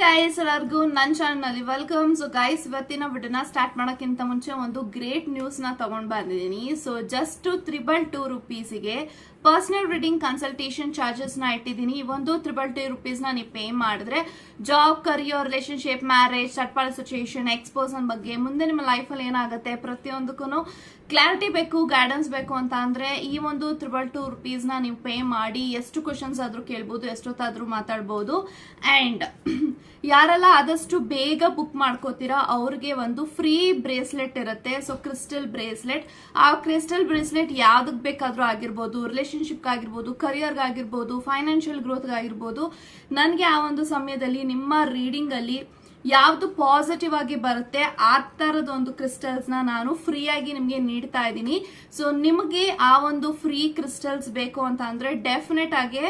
Guys ಎಲ್ಲರಿಗೂ ನನ್ನ channel ನಲ್ಲಿ ವೆಲ್ಕಮ್. ಸೊ ಗೈಸ್ ಇವತ್ತಿನ ವಿಡಿಯೋನ ಸ್ಟಾರ್ಟ್ ಮಾಡೋಕ್ಕಿಂತ ಮುಂಚೆ ಒಂದು ಗ್ರೇಟ್ ನ್ಯೂಸ್ ನ ತಗೊಂಡ್ ಬಂದಿದ್ದೀನಿ. ಸೊ ಜಸ್ಟ್ 222 ರೂಪೀಸ್ಗೆ ಪರ್ಸನಲ್ ರೀಡಿಂಗ್ ಕನ್ಸಲ್ಟೇಷನ್ ಚಾರ್ಜಸ್ ನ ಇಟ್ಟಿದ್ದೀನಿ. ಈ ಒಂದು 222 ರೂಪೀಸ್ ನ ನೀವು ಪೇ ಮಾಡಿದ್ರೆ ಜಾಬ್, ಕರಿಯರ್, ರಿಲೇಶನ್ಶಿಪ್, ಮ್ಯಾರೇಜ್, ಸಟ್ಪಾಲ್ ಸಿಚುಯೇಷನ್, ಎಕ್ಸ್ಪೋಸನ್ ಬಗ್ಗೆ ಮುಂದೆ ನಿಮ್ಮ ಲೈಫ್ ಅಲ್ಲಿ ಏನಾಗುತ್ತೆ ಪ್ರತಿಯೊಂದಕ್ಕೂ ಕ್ಲಾರಿಟಿ ಬೇಕು, ಗೈಡೆನ್ಸ್ ಬೇಕು ಅಂತ ಅಂದ್ರೆ ಈ ಒಂದು 222 ರೂಪೀಸ್ ನ ನೀವು ಪೇ ಮಾಡಿ ಎಷ್ಟು ಕ್ವಶನ್ಸ್ ಆದ್ರೂ ಕೇಳ್ಬೋದು, ಎಷ್ಟೊತ್ತಾದ್ರೂ ಮಾತಾಡ್ಬೋದು. ಅಂಡ್ ಯಾರೆಲ್ಲ ಆದಷ್ಟು ಬೇಗ ಬುಕ್ ಮಾಡ್ಕೋತೀರಾ ಅವ್ರಿಗೆ ಒಂದು ಫ್ರೀ ಬ್ರೇಸ್ಲೆಟ್ ಇರುತ್ತೆ. ಸೊ ಕ್ರಿಸ್ಟಲ್ ಬ್ರೇಸ್ಲೆಟ್, ಆ ಕ್ರಿಸ್ಟಲ್ ಬ್ರೇಸ್ಲೆಟ್ ಯಾವ್ದಕ್ ಬೇಕಾದ್ರೂ ಆಗಿರ್ಬೋದು, ರಿಲೇಶನ್ಶಿಪ್ ಆಗಿರ್ಬೋದು, ಕರಿಯರ್ ಆಗಿರ್ಬೋದು, ಫೈನಾನ್ಷಿಯಲ್ ಗ್ರೋತ್ ಆಗಿರ್ಬೋದು. ನನಗೆ ಆ ಒಂದು ಸಮಯದಲ್ಲಿ ನಿಮ್ಮ ರೀಡಿಂಗ್ ಅಲ್ಲಿ ಯಾವ್ದು ಪಾಸಿಟಿವ್ ಆಗಿ ಬರುತ್ತೆ ಆ ತರದ ಒಂದು ಕ್ರಿಸ್ಟಲ್ಸ್ ನಾನು ಫ್ರೀ ಆಗಿ ನಿಮ್ಗೆ ನೀಡ್ತಾ ಇದ್ದೀನಿ. ಸೊ ನಿಮಗೆ ಆ ಒಂದು ಫ್ರೀ ಕ್ರಿಸ್ಟಲ್ಸ್ ಬೇಕು ಅಂತ ಅಂದ್ರೆ ಡೆಫಿನೆಟ್ ಆಗಿ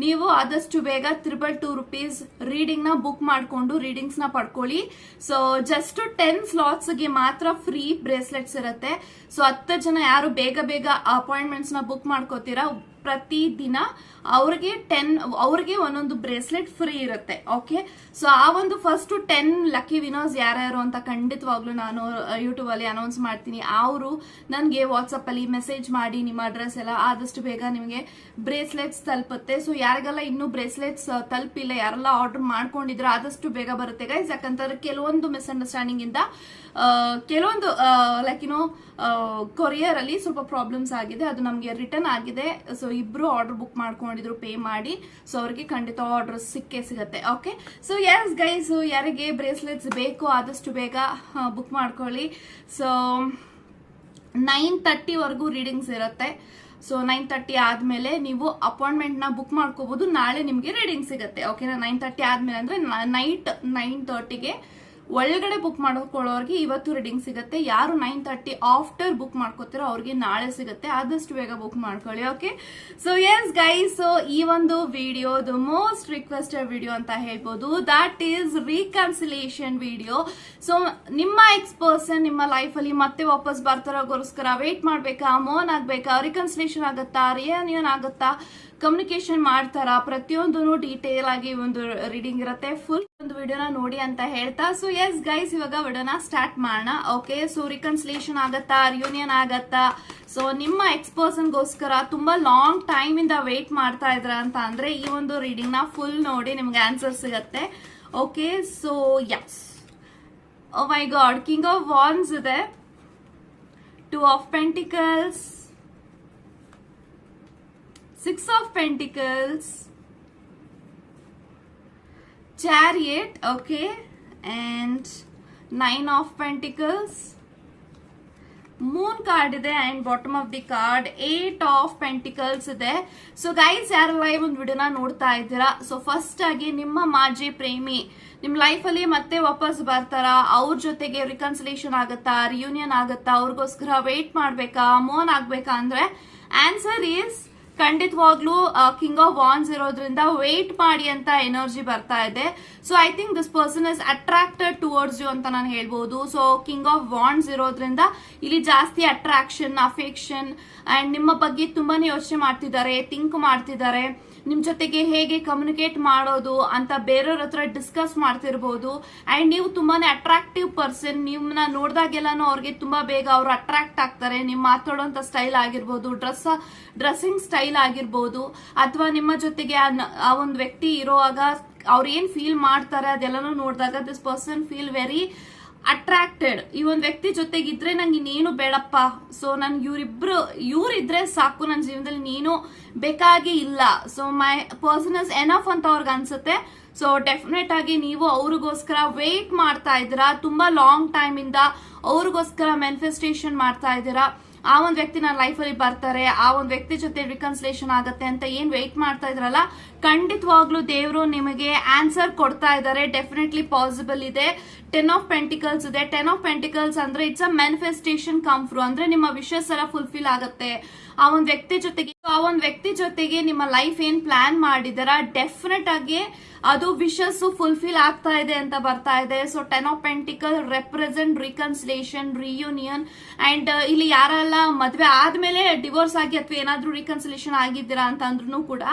ನೀವು ಆದಷ್ಟು ಬೇಗ 222 ರೂಪೀಸ್ ರೀಡಿಂಗ್ ನ ಬುಕ್ ಮಾಡ್ಕೊಂಡು ರೀಡಿಂಗ್ಸ್ ನ ಪಡ್ಕೊಳ್ಳಿ. ಸೊ ಜಸ್ಟ್ 10 ಸ್ಲಾಟ್ಸ್ ಗೆ ಮಾತ್ರ ಫ್ರೀ ಬ್ರೇಸ್ಲೆಟ್ಸ್ ಇರುತ್ತೆ. ಸೊ 10 ಜನ ಯಾರು ಬೇಗ ಬೇಗ ಅಪಾಯಿಂಟ್ಮೆಂಟ್ಸ್ ನ ಬುಕ್ ಮಾಡ್ಕೋತೀರಾ ಪ್ರತಿ ದಿನ ಅವ್ರಿಗೆ ಒಂದೊಂದು ಬ್ರೇಸ್ಲೆಟ್ ಫ್ರೀ ಇರುತ್ತೆ. ಓಕೆ, ಸೊ ಆ ಒಂದು ಫಸ್ಟ್ 10 ಲಕ್ಕಿ ವಿನರ್ಸ್ ಯಾರ್ಯಾರು ಅಂತ ಖಂಡಿತವಾಗ್ಲೂ ನಾನು ಯೂಟ್ಯೂಬ್ ಅಲ್ಲಿ ಅನೌನ್ಸ್ ಮಾಡ್ತೀನಿ. ಅವರು ನನಗೆ ವಾಟ್ಸಪ್ ಅಲ್ಲಿ ಮೆಸೇಜ್ ಮಾಡಿ ನಿಮ್ಮ ಅಡ್ರೆಸ್ ಎಲ್ಲ ಆದಷ್ಟು ಬೇಗ ನಿಮಗೆ ಬ್ರೇಸ್ಲೆಟ್ಸ್ ತಲುಪುತ್ತೆ. ಸೊ ಯಾರಿಗೆಲ್ಲ ಇನ್ನೂ ಬ್ರೇಸ್ಲೆಟ್ಸ್ ತಲುಪಿಲ್ಲ, ಯಾರೆಲ್ಲ ಆರ್ಡರ್ ಮಾಡ್ಕೊಂಡಿದ್ರೆ ಆದಷ್ಟು ಬೇಗ ಬರುತ್ತೆ ಗೈಸ್. ಯಾಕಂತಂದ್ರೆ ಕೆಲವೊಂದು ಮಿಸ್ಅಂಡರ್ಸ್ಟ್ಯಾಂಡಿಂಗ್ ಇಂದ ಕೆಲವೊಂದು ಲೈಕ್ ಕೊರಿಯರ್ ಅಲ್ಲಿ ಸ್ವಲ್ಪ ಪ್ರಾಬ್ಲಮ್ಸ್ ಆಗಿದೆ, ಅದು ನಮಗೆ ರಿಟರ್ನ್ ಆಗಿದೆ. ಸೊ ಇಬ್ರು ಆರ್ಡರ್ ಬುಕ್ ಮಾಡ್ಕೊಂಡಿದ್ರು ಪೇ ಮಾಡಿ. ಸೊ ಅವ್ರಿಗೆ ಖಂಡಿತ ಆರ್ಡರ್ ಸಿಗುತ್ತೆ. ಓಕೆ, ಸೊ ಎಸ್ ಗೈಸ್, ಯಾರಿಗೆ ಬ್ರೇಸ್ಲೆಟ್ಸ್ ಬೇಕು ಆದಷ್ಟು ಬೇಗ ಬುಕ್ ಮಾಡ್ಕೊಳ್ಳಿ. ಸೊ 9:30 ವರೆಗೂ ರೀಡಿಂಗ್ಸ್ ಇರುತ್ತೆ. ಸೊ 9:30 ಆದ್ಮೇಲೆ ನೀವು ಅಪಾಯಿಂಟ್ಮೆಂಟ್ ನ ಬುಕ್ ಮಾಡ್ಕೋಬಹುದು. ನಾಳೆ ನಿಮ್ಗೆ ರೀಡಿಂಗ್ ಸಿಗುತ್ತೆ. ಓಕೆನಾ, 9:30 ಆದ್ಮೇಲೆ ಅಂದ್ರೆ ನೈಟ್ 9:30ಗೆ ಒಳಗಡೆ ಬುಕ್ ಮಾಡ್ಕೊಳ್ಳೋರಿಗೆ ಇವತ್ತು ರೀಡಿಂಗ್ ಸಿಗುತ್ತೆ. ಯಾರು 9:30 ಆಫ್ಟರ್ ಬುಕ್ ಮಾಡ್ಕೋತಿರೋ ಅವ್ರಿಗೆ ನಾಳೆ ಸಿಗುತ್ತೆ. ಆದಷ್ಟು ಬೇಗ ಬುಕ್ ಮಾಡ್ಕೊಳ್ಳಿ. Okay, so yes guys, so ಈ ಒಂದು video the most requested video ಅಂತ ಹೇಳ್ಬೋದು. That is reconciliation video. So ನಿಮ್ಮ ಎಕ್ಸ್ ಪರ್ಸನ್ ನಿಮ್ಮ ಲೈಫ್ ಅಲ್ಲಿ ಮತ್ತೆ ವಾಪಸ್ ಬರ್ತಾರೋಗೋಸ್ಕರ ವೇಟ್ ಮಾಡ್ಬೇಕಾ, ಮೋನ್ ಆಗ್ಬೇಕಾ, ರಿಕನ್ಸಿಲೇಷನ್ ಆಗತ್ತಾ, ರಿಯೂನಿಯನ್ ಆಗತ್ತಾ, ಕಮ್ಯುನಿಕೇಶನ್ ಮಾಡ್ತಾರಾ, ಪ್ರತಿಯೊಂದು ಡೀಟೇಲ್ ಆಗಿ ಒಂದು ರೀಡಿಂಗ್ ಇರುತ್ತೆ. ಫುಲ್ ಒಂದು ವಿಡಿಯೋನ ನೋಡಿ ಅಂತ ಹೇಳ್ತಾ, ಸೊ ಎಸ್ ಗೈಸ್ ಇವಾಗ ವಿಡಿಯೋನ ಸ್ಟಾರ್ಟ್ ಮಾಡೋಣ. ಓಕೆ, ಸೊ ರಿಕನ್ಸಿಲೇಷನ್ ಆಗತ್ತಾ, ರಿಯೂನಿಯನ್ ಆಗತ್ತಾ, ಸೊ ನಿಮ್ಮ ಎಕ್ಸ್ ಪರ್ಸನ್ಗೋಸ್ಕರ ತುಂಬಾ ಲಾಂಗ್ ಟೈಮ್ ಇಂದ ವೇಟ್ ಮಾಡ್ತಾ ಇದ್ರ ಅಂತ ಅಂದ್ರೆ ಈ ಒಂದು ರೀಡಿಂಗ್ ನ ಫುಲ್ ನೋಡಿ ನಿಮ್ಗೆ ಆನ್ಸರ್ ಸಿಗತ್ತೆ. Okay, so yes, oh my god, king of wands ಇದೆ, 2 of pentacles, 6 of Pentacles, Chariot, okay, and 9 of Pentacles, moon card ಇದೆ and bottom of the card 8 of pentacles ಇದೆ. ಸೊ ಗೈಸ್ ಯಾರೆಲ್ಲ ಈ ಒಂದು ವಿಡಿಯೋನ ನೋಡ್ತಾ ಇದ್ದೀರಾ, ಸೊ ಫಸ್ಟ್ ಆಗಿ ನಿಮ್ಮ ಮಾಜಿ ಪ್ರೇಮಿ ನಿಮ್ ಲೈಫ್ ಅಲ್ಲಿ ಮತ್ತೆ ವಾಪಸ್ ಬರ್ತಾರ, ಅವ್ರ ಜೊತೆಗೆ ರಿಕನ್ಸಿಲೇಷನ್ ಆಗತ್ತಾ, ರಿಯೂನಿಯನ್ ಆಗತ್ತಾ, ಅವ್ರಿಗೋಸ್ಕರ ವೇಟ್ ಮಾಡ್ಬೇಕಾ, ಮೋನ್ ಆಗ್ಬೇಕಾ ಅಂದ್ರೆ ಆನ್ಸರ್ ಈಸ್ ಖಂಡಿತವಾಗ್ಲೂ ಕಿಂಗ್ ಆಫ್ ವಾನ್ಸ್ ಇರೋದ್ರಿಂದ ವೇಟ್ ಮಾಡಿ ಅಂತ ಎನರ್ಜಿ ಬರ್ತಾ ಇದೆ. So I think this person is attracted towards you ಅಂತ ನಾನು ಹೇಳ್ಬೋದು. ಸೊ ಕಿಂಗ್ ಆಫ್ ವಾನ್ಸ್ ಇರೋದ್ರಿಂದ ಇಲ್ಲಿ ಜಾಸ್ತಿ ಅಟ್ರಾಕ್ಷನ್, ಅಫೆಕ್ಷನ್ ಅಂಡ್ ನಿಮ್ಮ ಬಗ್ಗೆ ತುಂಬಾನೇ ಯೋಚನೆ ಮಾಡ್ತಿದ್ದಾರೆ, ಥಿಂಕ್ ಮಾಡ್ತಿದ್ದಾರೆ. ನಿಮ್ ಜೊತೆಗೆ ಹೇಗೆ ಕಮ್ಯುನಿಕೇಟ್ ಮಾಡೋದು ಅಂತ ಬೇರೆಯವ್ರ ಹತ್ರ ಡಿಸ್ಕಸ್ ಮಾಡ್ತಿರ್ಬೋದು. ಅಂಡ್ ನೀವು ತುಂಬಾನೇ ಅಟ್ರಾಕ್ಟಿವ್ ಪರ್ಸನ್, ನಿಮ್ಮನ್ನ ನೋಡಿದಾಗೆಲ್ಲಾನು ಅವ್ರಿಗೆ ತುಂಬಾ ಬೇಗ ಅವ್ರು ಅಟ್ರಾಕ್ಟ್ ಆಗ್ತಾರೆ. ನಿಮ್ ಮಾತಾಡೋಂತ ಸ್ಟೈಲ್ ಆಗಿರ್ಬೋದು, ಡ್ರೆಸ್ಸಿಂಗ್ ಸ್ಟೈಲ್ ಆಗಿರ್ಬೋದು, ಅಥವಾ ನಿಮ್ಮ ಜೊತೆಗೆ ಆ ಒಂದು ವ್ಯಕ್ತಿ ಇರೋವಾಗ ಅವ್ರು ಏನ್ ಫೀಲ್ ಮಾಡ್ತಾರೆ ಅದೆಲ್ಲಾನು ನೋಡಿದಾಗ this person feel very attracted. ಈ ಒಂದ್ ವ್ಯಕ್ತಿ ಜೊತೆಗಿದ್ರೆ ನಂಗೆ ಇನ್ನೇನು ಬೇಡಪ್ಪ, ಸೊ ನನ್ ಇವ್ರಿದ್ರೆ ಸಾಕು, ನನ್ನ ಜೀವನದಲ್ಲಿ ನೀನು ಬೇಕಾಗಿ ಇಲ್ಲ, so my person is enough ಅಂತ ಅವ್ರಿಗೆ ಅನ್ಸುತ್ತೆ. ಸೊ ಡೆಫಿನೆಟ್ ಆಗಿ ನೀವು ಅವ್ರಿಗೋಸ್ಕರ ವೇಟ್ ಮಾಡ್ತಾ ಇದ್ದೀರಾ, ತುಂಬಾ ಲಾಂಗ್ ಟೈಮ್ ಇಂದ ಅವ್ರಿಗೋಸ್ಕರ ಮ್ಯಾನಿಫೆಸ್ಟೇಷನ್ ಮಾಡ್ತಾ ಇದ್ದೀರಾ. ಆ ಒಂದ್ ವ್ಯಕ್ತಿ ನನ್ನ ಲೈಫ್ ಅಲ್ಲಿ ಬರ್ತಾರೆ, ಆ ಒಂದ್ ವ್ಯಕ್ತಿ ಜೊತೆ ರಿಕನ್ಸಿಲೇಷನ್ ಆಗತ್ತೆ ಅಂತ ಏನ್ ವೇಟ್ ಮಾಡ್ತಾ ಇದ್ರಲ್ಲ, ಖಂಡಿತವಾಗ್ಲೂ ದೇವರು ನಿಮಗೆ ಆನ್ಸರ್ ಕೊಡ್ತಾ ಇದ್ದಾರೆ. ಡೆಫಿನೆಟ್ಲಿ ಪಾಸಿಬಲ್ ಇದೆ. 10 ಆಫ್ ಪೆಂಟಿಕಲ್ಸ್ ಇದೆ. 10 ಆಫ್ ಪೆಂಟಿಕಲ್ಸ್ ಅಂದ್ರೆ it's a manifestation come through, ಅಂದ್ರೆ ನಿಮ್ಮ ವಿಶಸ್ ಎಲ್ಲ ಫುಲ್ಫಿಲ್ ಆಗತ್ತೆ. ಆ ಒಂದ್ ವ್ಯಕ್ತಿ ಜೊತೆಗೆ ನಿಮ್ಮ ಲೈಫ್ ಏನ್ ಪ್ಲಾನ್ ಮಾಡಿದಾರ ಡೆಫಿನೆಟ್ ಆಗಿ ಅದು ವಿಶಸ್ ಫುಲ್ಫಿಲ್ ಆಗ್ತಾ ಇದೆ ಅಂತ ಬರ್ತಾ ಇದೆ. So 10 of pentacle represent reconciliation, reunion and ಇಲ್ಲಿ ಯಾರೆಲ್ಲ ಮದ್ವೆ ಆದ್ಮೇಲೆ ಡಿವೋರ್ಸ್ ಆಗಿ ಅಥವಾ ಏನಾದ್ರೂ ರಿಕನ್ಸಿಲೇಷನ್ ಆಗಿದ್ದೀರಾ ಅಂತ ಅಂದ್ರೂ ಕೂಡ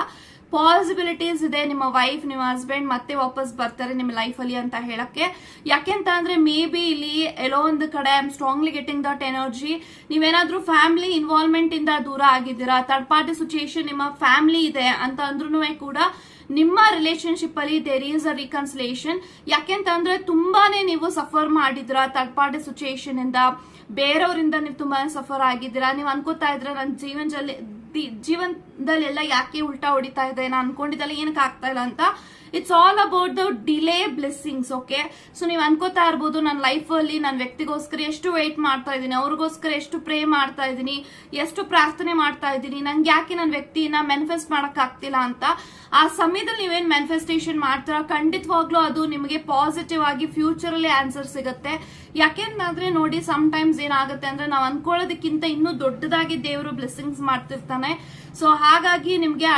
ಪಾಸಿಬಿಲಿಟೀಸ್ ಇದೆ ನಿಮ್ಮ ವೈಫ್ ನಿಮ್ಮ ಹಸ್ಬೆಂಡ್ ಮತ್ತೆ ವಾಪಸ್ ಬರ್ತಾರೆ ನಿಮ್ಮ ಲೈಫ್ ಅಲ್ಲಿ ಅಂತ ಹೇಳಕ್ಕೆ. ಯಾಕೆಂತ ಅಂದ್ರೆ ಮೇ ಬಿ ಇಲ್ಲಿ ಎಲ್ಲೋ ಒಂದು ಕಡೆ I am strongly getting that energy. ನೀವೇನಾದ್ರೂ ಫ್ಯಾಮಿಲಿ ಇನ್ವಾಲ್ವ್ಮೆಂಟ್ ಇಂದ ದೂರ ಆಗಿದ್ದೀರಾ, ಥರ್ಡ್ ಪಾರ್ಟಿ ಸಿಚುಯೇಷನ್ ನಿಮ್ಮ ಫ್ಯಾಮಿಲಿ ಇದೆ ಅಂತ ಅಂದ್ರೂ ಕೂಡ ನಿಮ್ಮ ರಿಲೇಶನ್ಶಿಪ್ ಅಲ್ಲಿ ದೇರ್ ಈಸ್ ಅ ರಿಕನ್ಸಿಲೇಷನ್. ಯಾಕೆಂತ ಅಂದ್ರೆ ತುಂಬಾನೇ ನೀವು ಸಫರ್ ಮಾಡಿದ್ರ ಥರ್ಡ್ ಪಾರ್ಟಿ ಸಿಚುಯೇಷನ್ ಇಂದ, ಬೇರೆಯವರಿಂದ ನೀವು ತುಂಬಾನೇ ಸಫರ್ ಆಗಿದ್ದೀರಾ. ನೀವು ಅನ್ಕೋತಾ ಇದ್ರ ನನ್ನ ಜೀವನದಲ್ಲಿ ಎಲ್ಲ ಯಾಕೆ ಉಲ್ಟಾ ಹೊಡಿತಾ ಇದೆ, ನಾನು ಅನ್ಕೊಂಡಿದ್ದಲ್ಲ ಏನಕ್ಕೆ ಆಗ್ತಾ ಇಲ್ಲ ಅಂತ. It's all about the delay blessings. Okay, so ನೀವು ಅನ್ಕೋತಾ ಇರ್ಬೋದು ನನ್ನ ಲೈಫ್ ಅಲ್ಲಿ ನನ್ನ ವ್ಯಕ್ತಿಗೋಸ್ಕರ ಎಷ್ಟು ವೇಟ್ ಮಾಡ್ತಾ ಇದ್ದೀನಿ, ಅವ್ರಿಗೋಸ್ಕರ ಎಷ್ಟು ಪ್ರೇ ಮಾಡ್ತಾ ಇದ್ದೀನಿ, ಎಷ್ಟು ಪ್ರಾರ್ಥನೆ ಮಾಡ್ತಾ ಇದ್ದೀನಿ, ನಂಗೆ ಯಾಕೆ ನನ್ನ ವ್ಯಕ್ತಿನ ಮ್ಯಾನಿಫೆಸ್ಟ್ ಮಾಡಕ್ ಆಗ್ತಿಲ್ಲ ಅಂತ. ಆ ಸಮಯದಲ್ಲಿ ನೀವೇನ್ ಮ್ಯಾನಿಫೆಸ್ಟೇಷನ್ ಮಾಡ್ತೀರಾ ಖಂಡಿತವಾಗ್ಲೂ ಅದು ನಿಮಗೆ ಪಾಸಿಟಿವ್ ಆಗಿ ಫ್ಯೂಚರ್ ಅಲ್ಲಿ ಆನ್ಸರ್ ಸಿಗುತ್ತೆ. ಯಾಕೆಂದ್ರೆ ನೋಡಿ ಸಮ್ ಟೈಮ್ಸ್ ಏನಾಗುತ್ತೆ ಅಂದ್ರೆ ನಾವು ಅನ್ಕೊಳ್ಳೋದಕ್ಕಿಂತ ಇನ್ನೂ ದೊಡ್ಡದಾಗಿ ದೇವರು ಬ್ಲೆಸ್ಸಿಂಗ್ಸ್ ಮಾಡ್ತಿರ್ತಾನೆ. ಸೊ ಹಾಗಾಗಿ ನಿಮ್ಗೆ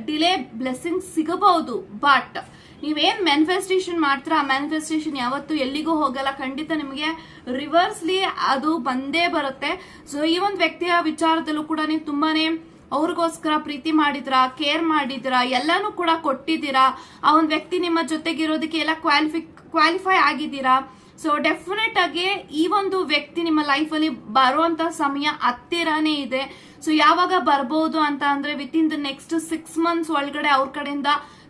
ಡಿಲೇ ಬ್ಲೆಸ್ಸಿಂಗ್ಸ್ ಸಿಗಬಹುದು, ಬಟ್ ನೀವೇನ್ ಮ್ಯಾನಿಫೆಸ್ಟೇಷನ್ ಮಾಡ್ತೀರಾ ಆ ಮ್ಯಾನಿಫೆಸ್ಟೇಷನ್ ಯಾವತ್ತೂ ಎಲ್ಲಿಗೂ ಹೋಗಲ್ಲ, ಖಂಡಿತ ನಿಮಗೆ ರಿವರ್ಸ್ಲಿ ಅದು ಬಂದೇ ಬರುತ್ತೆ. ಸೊ ಈ ಒಂದು ವ್ಯಕ್ತಿಯ ವಿಚಾರದಲ್ಲೂ ಕೂಡ ನೀವು ತುಂಬಾನೇ ಅವ್ರಿಗೋಸ್ಕರ ಪ್ರೀತಿ ಮಾಡಿದ್ರ, ಕೇರ್ ಮಾಡಿದ್ರ, ಎಲ್ಲಾನು ಕೂಡ ಕೊಟ್ಟಿದ್ದೀರಾ. ಆ ಒಂದು ವ್ಯಕ್ತಿ ನಿಮ್ಮ ಜೊತೆಗಿರೋದಕ್ಕೆ ಎಲ್ಲ ಕ್ವಾಲಿಫೈ ಆಗಿದ್ದೀರಾ. ಸೊ ಡೆಫಿನೆಟ್ ಆಗಿ ಈ ಒಂದು ವ್ಯಕ್ತಿ ನಿಮ್ಮ ಲೈಫ್ ಅಲ್ಲಿ ಬರುವಂತ ಸಮಯ ಹತ್ತಿರಾನೇ ಇದೆ. ಸೊ ಯಾವಾಗ ಬರ್ಬೋದು ಅಂತ ಅಂದ್ರೆ with in the next 6 months ಒಳಗಡೆ ಅವ್ರ ಕಡೆಯಿಂದ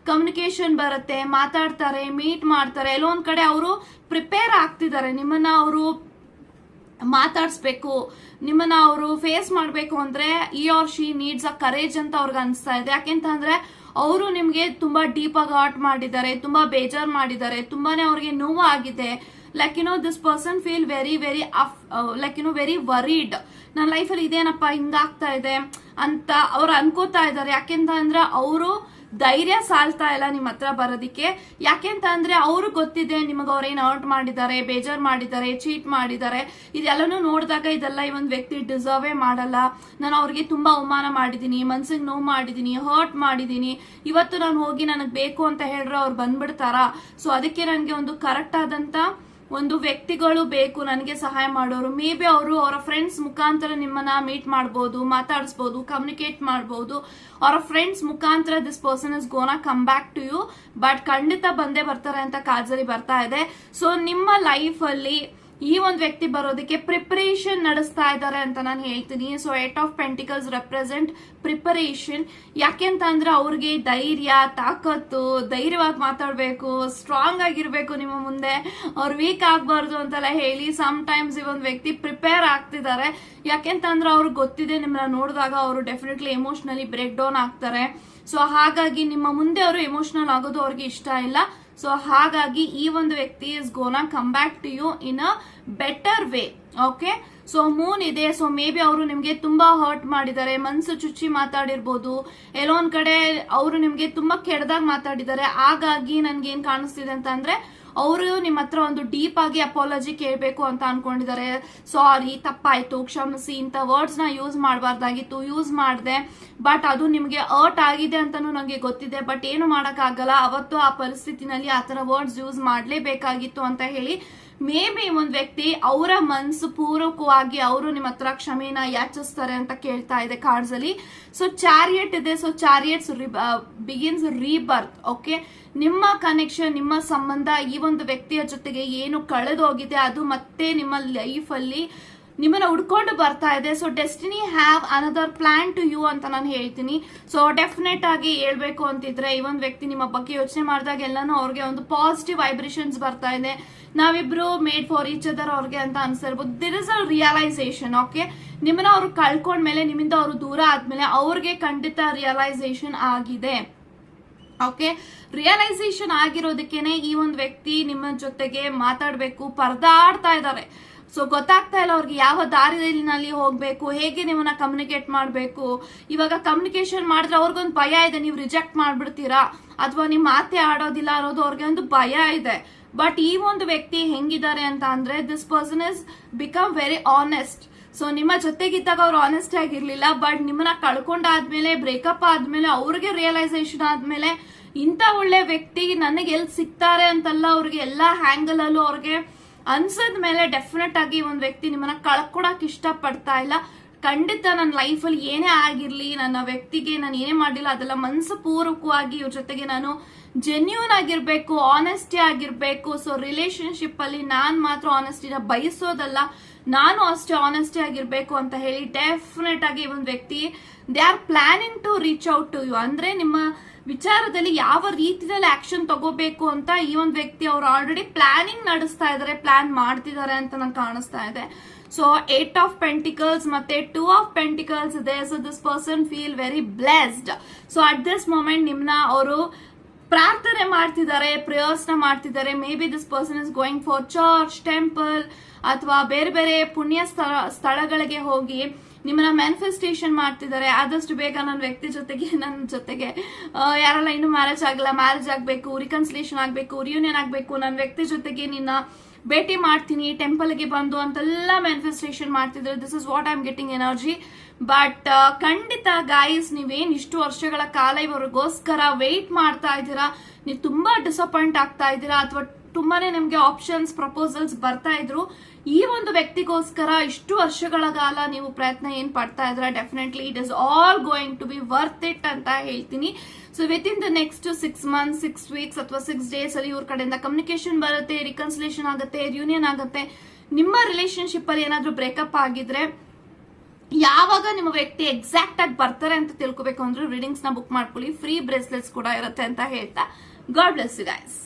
ಕಮ್ಯುನಿಕೇಶನ್ ಬರುತ್ತೆ, ಮಾತಾಡ್ತಾರೆ, ಮೀಟ್ ಮಾಡ್ತಾರೆ. ಎಲ್ಲೋ ಒಂದ್ ಕಡೆ ಅವರು ಪ್ರಿಪೇರ್ ಆಗ್ತಿದ್ದಾರೆ, ನಿಮ್ಮನ್ನ ಅವರು ಮಾತಾಡ್ಸ್ಬೇಕು, ನಿಮ್ಮನ್ನ ಅವರು ಫೇಸ್ ಮಾಡ್ಬೇಕು ಅಂದ್ರೆ ಈ or she needs a courage ಅಂತ ಅವ್ರಿಗೆ ಅನಿಸ್ತಾ ಇದೆ. ಯಾಕೆಂತ ಅಂದ್ರೆ ಅವರು ನಿಮ್ಗೆ ತುಂಬಾ ಡೀಪ್ ಆಗಿ ಹಾರ್ಟ್ ಮಾಡಿದ್ದಾರೆ, ತುಂಬಾ ಬೇಜಾರ್ ಮಾಡಿದ್ದಾರೆ, ತುಂಬಾನೇ ಅವ್ರಿಗೆ ನೋವು ಆಗಿದೆ. Like this person feel very very very varied. ನನ್ನ ಲೈಫಲ್ಲಿ ಇದೇನಪ್ಪ ಹಿಂಗಾಗ್ತಾ ಇದೆ ಅಂತ ಅವ್ರು ಅನ್ಕೋತಾ ಇದ್ದಾರೆ. ಯಾಕೆಂತ ಅಂದ್ರೆ ಅವರು ಧೈರ್ಯ ಸಾಲ್ತಾ ಇಲ್ಲ ನಿಮ್ಮ ಹತ್ರ ಬರೋದಿಕ್ಕೆ. ಯಾಕೆಂತ ಅಂದ್ರೆ ಅವ್ರು ಗೊತ್ತಿದೆ ನಿಮಗೆ ಅವ್ರೇನ್ ಹರ್ಟ್ ಮಾಡಿದ್ದಾರೆ, ಬೇಜಾರ್ ಮಾಡಿದ್ದಾರೆ, ಚೀಟ್ ಮಾಡಿದ್ದಾರೆ. ಇದೆಲ್ಲನೂ ನೋಡಿದಾಗ ಇದೆಲ್ಲ ಈ ಒಂದು ವ್ಯಕ್ತಿ ಡಿಸರ್ವೇ ಮಾಡಲ್ಲ. ನಾನು ಅವ್ರಿಗೆ ತುಂಬಾ ಅವಮಾನ ಮಾಡಿದೀನಿ, ಮನ್ಸಿಗೆ ನೋವು ಮಾಡಿದೀನಿ, ಹರ್ಟ್ ಮಾಡಿದೀನಿ, ಇವತ್ತು ನಾನು ಹೋಗಿ ನನಗೆ ಬೇಕು ಅಂತ ಹೇಳಿದ್ರೆ ಅವ್ರು ಬಂದ್ಬಿಡ್ತಾರ. ಸೊ ಅದಕ್ಕೆ ನನಗೆ ಒಂದು ಕರೆಕ್ಟ್ ಆದಂತ ಒಂದು ವ್ಯಕ್ತಿಗಳು ಬೇಕು ನನಗೆ ಸಹಾಯ ಮಾಡೋರು. ಮೇ ಬಿ ಅವರು ಅವರ ಫ್ರೆಂಡ್ಸ್ ಮುಖಾಂತರ ನಿಮ್ಮನ್ನ ಮೀಟ್ ಮಾಡಬಹುದು, ಮಾತಾಡಿಸಬಹುದು, ಕಮ್ಯುನಿಕೇಟ್ ಮಾಡಬಹುದು. ಅವರ ಫ್ರೆಂಡ್ಸ್ ಮುಖಾಂತರ this person is gonna come back to you. But ಖಂಡಿತ ಬಂದೇ ಬರ್ತಾರೆ ಅಂತ ಕಾಜರಿ ಬರ್ತಾ ಇದೆ. ಸೊ ನಿಮ್ಮ ಲೈಫ್ ಅಲ್ಲಿ ಈ ಒಂದು ವ್ಯಕ್ತಿ ಬರೋದಕ್ಕೆ ಪ್ರಿಪರೇಷನ್ ನಡೆಸ್ತಾ ಇದ್ದಾರೆ ಅಂತ ನಾನು ಹೇಳ್ತೀನಿ. So 8 of Pentacles represent preparation. ಯಾಕೆಂತ ಅಂದ್ರೆ ಅವ್ರಿಗೆ ಧೈರ್ಯ, ತಾಕತ್ತು, ಧೈರ್ಯವಾಗಿ ಮಾತಾಡ್ಬೇಕು, ಸ್ಟ್ರಾಂಗ್ ಆಗಿರ್ಬೇಕು ನಿಮ್ಮ ಮುಂದೆ, ಅವ್ರು ವೀಕ್ ಆಗ್ಬಾರ್ದು ಅಂತೆಲ್ಲ ಹೇಳಿ ಸಮ್ ಟೈಮ್ಸ್ ಈ ಒಂದು ವ್ಯಕ್ತಿ ಪ್ರಿಪೇರ್ ಆಗ್ತಿದ್ದಾರೆ. ಯಾಕೆಂತ ಅಂದ್ರೆ ಅವ್ರಿಗೆ ಗೊತ್ತಿದೆ ನಿಮ್ಮನ್ನ ನೋಡಿದಾಗ ಅವರು ಡೆಫಿನೆಟ್ಲಿ ಎಮೋಷನಲಿ ಬ್ರೇಕ್ ಡೌನ್ ಆಗ್ತಾರೆ. ಸೊ ಹಾಗಾಗಿ ನಿಮ್ಮ ಮುಂದೆ ಅವರು ಎಮೋಷನಲ್ ಆಗೋದು ಅವ್ರಿಗೆ ಇಷ್ಟ ಇಲ್ಲ. ಸೊ ಹಾಗಾಗಿ ಈ ಒಂದು ವ್ಯಕ್ತಿ is gonna come back to you in a better way. Okay, so moon ಇದೆ. ಸೊ ಮೇ ಬಿ ಅವರು ನಿಮ್ಗೆ ತುಂಬಾ ಹರ್ಟ್ ಮಾಡಿದ್ದಾರೆ, ಮನ್ಸು ಚುಚ್ಚಿ ಮಾತಾಡಿರ್ಬೋದು, ಎಲ್ಲೋ ಒಂದ್ ಕಡೆ ಅವರು ನಿಮ್ಗೆ ತುಂಬಾ ಕೆಟ್ಟದಾಗ ಮಾತಾಡಿದ್ದಾರೆ. ಹಾಗಾಗಿ ನನ್ಗೆ ಏನ್ ಕಾಣಿಸ್ತಿದೆ ಅಂತ ಅಂದ್ರೆ ಅವರು ನಿಮ್ಮ ಹತ್ರ ಒಂದು ಡೀಪ್ ಆಗಿ ಅಪಾಲಜಿ ಕೇಳಬೇಕು ಅಂತ ಅನ್ಕೊಂಡಿದ್ದಾರೆ. ಸಾರಿ, ತಪ್ಪಾಯ್ತು, ಕ್ಷಮಿಸಿ, ಇಂಥ ವರ್ಡ್ಸ್ ನ ಯೂಸ್ ಮಾಡಬಾರ್ದಾಗಿತ್ತು, ಯೂಸ್ ಮಾಡಿದೆ, ಬಟ್ ಅದು ನಿಮ್ಗೆ ಹರ್ಟ್ ಆಗಿದೆ ಅಂತಾನು ನಂಗೆ ಗೊತ್ತಿದೆ, ಬಟ್ ಏನು ಮಾಡಕ್ ಆಗಲ್ಲ, ಅವತ್ತು ಆ ಪರಿಸ್ಥಿತಿನಲ್ಲಿ ಆತರ ವರ್ಡ್ಸ್ ಯೂಸ್ ಮಾಡ್ಲೇಬೇಕಾಗಿತ್ತು ಅಂತ ಹೇಳಿ ಮೇ ಬಿ ಒಂದ್ ವ್ಯಕ್ತಿ ಅವರ ಮನ್ಸು ಪೂರ್ವಕವಾಗಿ ಅವರು ನಿಮ್ಮ ಹತ್ರ ಕ್ಷಮೆನ ಯಾಚಿಸ್ತಾರೆ ಅಂತ ಕೇಳ್ತಾ ಇದೆ ಕಾರ್ಡ್ಸ್ ಅಲ್ಲಿ. ಸೊ ಚಾರಿಯಟ್ ಇದೆ. So chariots begins rebirth. Okay, ನಿಮ್ಮ ಕನೆಕ್ಷನ್, ನಿಮ್ಮ ಸಂಬಂಧ ಈ ಒಂದು ವ್ಯಕ್ತಿಯ ಜೊತೆಗೆ ಏನು ಕಳೆದೋಗಿದೆ ಅದು ಮತ್ತೆ ನಿಮ್ಮ ಲೈಫ್ ಅಲ್ಲಿ ನಿಮ್ಮನ್ನ ಹುಡ್ಕೊಂಡು ಬರ್ತಾ ಇದೆ. So destiny have another plan to you ಅಂತ ನಾನು ಹೇಳ್ತೀನಿ. ಸೊ ಡೆಫಿನೆಟ್ ಆಗಿ ಹೇಳ್ಬೇಕು ಅಂತಿದ್ರೆ ಈ ಒಂದು ವ್ಯಕ್ತಿ ನಿಮ್ಮ ಬಗ್ಗೆ ಯೋಚನೆ ಮಾಡಿದಾಗ ಎಲ್ಲಾನು ಅವ್ರಿಗೆ ಒಂದು ಪಾಸಿಟಿವ್ ವೈಬ್ರೇಷನ್ಸ್ ಬರ್ತಾ ಇದೆ. ನಾವಿಬ್ರು ಮೇಡ್ ಫಾರ್ ಈಚ್ ಅದರ್ ಅವ್ರಿಗೆ ಅಂತ ಅನ್ಸಿರ್ಬೋದು. There is a realisation. Okay, ನಿಮ್ಮನ್ನ ಅವ್ರು ಕಳ್ಕೊಂಡ್ಮೇಲೆ, ನಿಮ್ಮಿಂದ ಅವರು ದೂರ ಆದ್ಮೇಲೆ ಅವ್ರಿಗೆ ಖಂಡಿತ ರಿಯಲೈಸೇಷನ್ ಆಗಿದೆ. ಓಕೆ, ರಿಯಲೈಸೇಷನ್ ಆಗಿರೋದಕ್ಕೇನೆ ಈ ಒಂದು ವ್ಯಕ್ತಿ ನಿಮ್ಮ ಜೊತೆಗೆ ಮಾತಾಡ್ಬೇಕು ಪರದಾಡ್ತಾ ಇದ್ದಾರೆ. ಸೊ ಗೊತ್ತಾಗ್ತಾ ಇಲ್ಲ ಅವ್ರಿಗೆ ಯಾವ ದಾರಿನಲ್ಲಿ ಹೋಗ್ಬೇಕು, ಹೇಗೆ ನಿಮ್ಮನ್ನ ಕಮ್ಯುನಿಕೇಟ್ ಮಾಡ್ಬೇಕು. ಇವಾಗ ಕಮ್ಯುನಿಕೇಶನ್ ಮಾಡಿದ್ರೆ ಅವ್ರಿಗೊಂದು ಭಯ ಇದೆ, ನೀವು ರಿಜೆಕ್ಟ್ ಮಾಡ್ಬಿಡ್ತೀರಾ ಅಥವಾ ನಿಮ್ ಮಾತೆ ಆಡೋದಿಲ್ಲ ಅನ್ನೋದು ಅವ್ರಿಗೆ ಒಂದು ಭಯ ಇದೆ. ಬಟ್ ಈ ಒಂದು ವ್ಯಕ್ತಿ ಹೆಂಗಿದ್ದಾರೆ ಅಂತ ಅಂದ್ರೆ this person is become very honest. So ನಿಮ್ಮ ಜೊತೆಗಿದ್ದಾಗ ಅವ್ರು ಆನೆಸ್ಟ್ ಆಗಿರ್ಲಿಲ್ಲ, ಬಟ್ ನಿಮ್ಮನ್ನ ಕಳ್ಕೊಂಡಾದ್ಮೇಲೆ, ಬ್ರೇಕಪ್ ಆದ್ಮೇಲೆ, ಅವ್ರಿಗೆ ರಿಯಲೈಸೇಷನ್ ಆದ್ಮೇಲೆ ಇಂಥ ಒಳ್ಳೆ ವ್ಯಕ್ತಿ ನನಗೆ ಎಲ್ಲಿ ಸಿಗ್ತಾರೆ ಅಂತಲ್ಲ, ಅವ್ರಿಗೆ ಎಲ್ಲಾ ಹ್ಯಾಂಗಲ್ ಅಲ್ಲೂ ಅವ್ರಿಗೆ ಅನ್ಸದ್ ಮೇಲೆ ಡೆಫಿನೆಟ್ ಆಗಿ ಒಂದ್ ವ್ಯಕ್ತಿ ನಿಮ್ಮನ್ನ ಕಳ್ಕೊಡಕ್ ಇಷ್ಟ ಪಡ್ತಾ ಇಲ್ಲ. ಖಂಡಿತ ನನ್ನ ಲೈಫಲ್ಲಿ ಏನೇ ಆಗಿರ್ಲಿ, ನನ್ನ ವ್ಯಕ್ತಿಗೆ ನಾನು ಏನೇ ಮಾಡಿಲ್ಲ ಅದೆಲ್ಲ ಮನಸ್ಸು ಪೂರ್ವಕವಾಗಿ ಇವ್ರ ಜೊತೆಗೆ ನಾನು ಜೆನ್ಯೂನ್ ಆಗಿರ್ಬೇಕು, ಆನೆಸ್ಟಿ ಆಗಿರ್ಬೇಕು. ಸೊ ರಿಲೇಶನ್ಶಿಪ್ ಅಲ್ಲಿ ನಾನ್ ಮಾತ್ರ ಆನೆಸ್ಟಿನ ಬಯಸೋದಲ್ಲ, ನಾನು ಅಷ್ಟೇ ಆನೆಸ್ಟಿ ಆಗಿರ್ಬೇಕು ಅಂತ ಹೇಳಿ ಡೆಫಿನೆಟ್ ಆಗಿ ಒಂದು ವ್ಯಕ್ತಿ they are planning to reach out to you. ಅಂದ್ರೆ ನಿಮ್ಮ ವಿಚಾರದಲ್ಲಿ ಯಾವ ರೀತಿಯಲ್ಲಿ ಆಕ್ಷನ್ ತಗೋಬೇಕು ಅಂತ ಈ ಒಂದು ವ್ಯಕ್ತಿ ಅವರು ಆಲ್ರೆಡಿ ಪ್ಲಾನಿಂಗ್ ನಡೆಸ್ತಾ ಇದಾರೆ, ಪ್ಲಾನ್ ಮಾಡ್ತಿದ್ದಾರೆ ಅಂತ ನಂಗೆ ಕಾಣಿಸ್ತಾ ಇದೆ. ಸೊ 8 ಆಫ್ ಪೆಂಟಿಕಲ್ಸ್ ಮತ್ತೆ 2 ಆಫ್ ಪೆಂಟಿಕಲ್ಸ್ ಇದೆ. So this person feel very blessed. So at this moment ನಿಮ್ನ ಅವರು ಪ್ರಾರ್ಥನೆ ಮಾಡ್ತಿದ್ದಾರೆ, ಪ್ರೇಯರ್ಸ್ ನ ಮಾಡ್ತಿದ್ದಾರೆ. May be this person is going for church, temple ಅಥವಾ ಬೇರೆ ಬೇರೆ ಪುಣ್ಯ ಸ್ಥಳಗಳಿಗೆ ಹೋಗಿ ನಿಮ್ಮನ್ನ ಮ್ಯಾನಿಫೆಸ್ಟೇಷನ್ ಮಾಡ್ತಿದ್ದಾರೆ. ಆದಷ್ಟು ಬೇಗ ನನ್ನ ವ್ಯಕ್ತಿ ಜೊತೆಗೆ, ನನ್ನ ಜೊತೆಗೆ ಯಾರೆಲ್ಲ ಇನ್ನೂ ಮ್ಯಾರೇಜ್ ಆಗಿಲ್ಲ, ಮ್ಯಾರೇಜ್ ಆಗ್ಬೇಕು, ರಿಕನ್ಸಿಲೇಷನ್ ಆಗ್ಬೇಕು, ರಿಯೂನಿಯನ್ ಆಗ್ಬೇಕು, ನನ್ನ ವ್ಯಕ್ತಿ ಜೊತೆಗೆ ನಿನ್ನ ಭೇಟಿ ಮಾಡ್ತೀನಿ, ಟೆಂಪಲ್ಗೆ ಬಂದು ಅಂತೆಲ್ಲ ಮ್ಯಾನಿಫೆಸ್ಟೇಷನ್ ಮಾಡ್ತಿದ್ದಾರೆ. This is what I am getting energy. But ಖಂಡಿತ ಗಾಯ್ಸ್, ನೀವೇನ್ ಇಷ್ಟು ವರ್ಷಗಳ ಕಾಲ ಇವರಿಗೋಸ್ಕರ ವೇಟ್ ಮಾಡ್ತಾ ಇದ್ದೀರಾ, ನೀವು ತುಂಬಾ ಡಿಸಪಾಯಿಂಟ್ ಆಗ್ತಾ ಇದ್ದೀರಾ, ಅಥವಾ ತುಂಬಾನೇ ನಿಮ್ಗೆ ಆಪ್ಷನ್ಸ್ ಪ್ರಪೋಸಲ್ಸ್ ಬರ್ತಾ ಇದ್ರು. ಈ ಒಂದು ವ್ಯಕ್ತಿಗೋಸ್ಕರ ಇಷ್ಟು ವರ್ಷಗಳ ಕಾಲ ನೀವು ಪ್ರಯತ್ನ ಏನ್ ಪಡ್ತಾ ಇದ್ರ, definitely it is all going to be worth it ಅಂತ ಹೇಳ್ತೀನಿ. So with in the next 6 months, 6 weeks ಅಥವಾ 6 days ಅಲ್ಲಿ ಇವ್ರ ಕಡೆಯಿಂದ ಕಮ್ಯುನಿಕೇಶನ್ ಬರುತ್ತೆ, ರಿಕನ್ಸಿಲೇಷನ್ ಆಗುತ್ತೆ, ರಿಯೂನಿಯನ್ ಆಗುತ್ತೆ. ನಿಮ್ಮ ರಿಲೇಶನ್ಶಿಪ್ ಅಲ್ಲಿ ಏನಾದ್ರೂ ಬ್ರೇಕಪ್ ಆಗಿದ್ರೆ ಯಾವಾಗ ನಿಮ್ಮ ವ್ಯಕ್ತಿ ಎಕ್ಸಾಕ್ಟ್ ಆಗಿ ಬರ್ತಾರೆ ಅಂತ ತಿಳ್ಕೊಬೇಕು ಅಂದ್ರೆ ರೀಡಿಂಗ್ಸ್ ನ ಬುಕ್ ಮಾಡ್ಕೊಳ್ಳಿ. ಫ್ರೀ ಬ್ರೇಸ್ಲೆಟ್ಸ್ ಕೂಡ ಇರುತ್ತೆ ಅಂತ ಹೇಳ್ತಾ, ಗಾಡ್ ಬ್ಲೆಸ್ ಯು ಗೈಸ್.